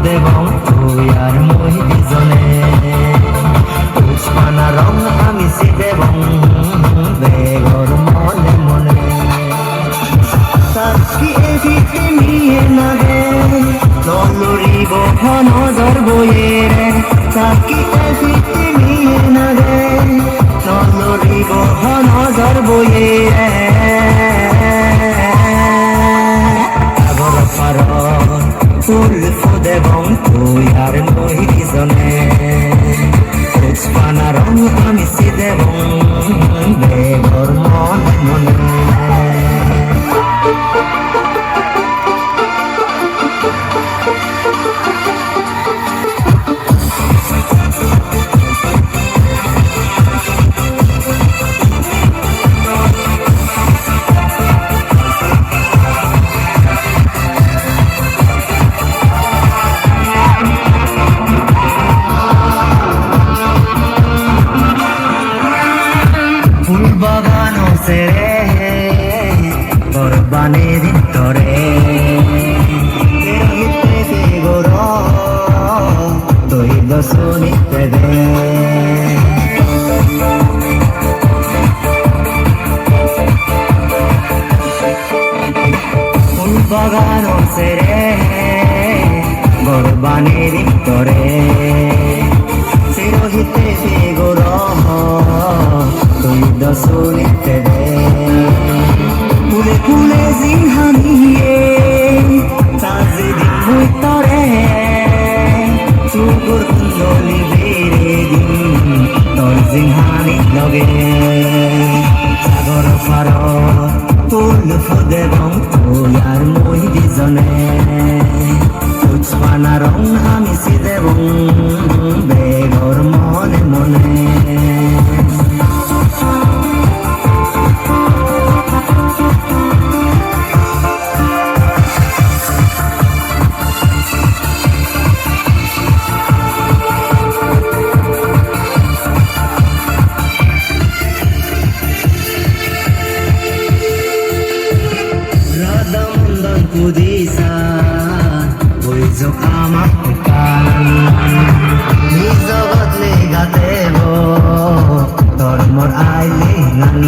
দেবং তুই আর মই দুজনে পুষ্পানা রং আমি দেবং বেগর মনে মনে সাক্ষী এদিকে নিয়ে নাগে নলরিব নজর বইয়ের সাক্ষী এদিকে নিয়ে নাগে নলরিব নজর বইয়ের ফুল ফুদেবং তুই আর মই দুজনে পুষ্পানা রং আমি দেবং বেগর মনে মনে বাগানো সেরে কোরবানির ভিতরে গোর তুই দশনিতে দে ফুল বাগানো সেরে কোরবানির ভিতরে রহিতে গোর তুই দশনিতে দে ফুলে ফুলে জিহানিয়ে সাজে দিন মুই তরে চুগুর কুঞ্জলি বেরে দিন তোর জিহানি লগে সাগর পার ফুল ফুদেবং তুই আর মই দুজনে পুষ্পানা রং আমি দেবং বেগর মনে মনে Radamdan kudisa Buizo kamak kan Nizo godle gatebo Tor mor ailingan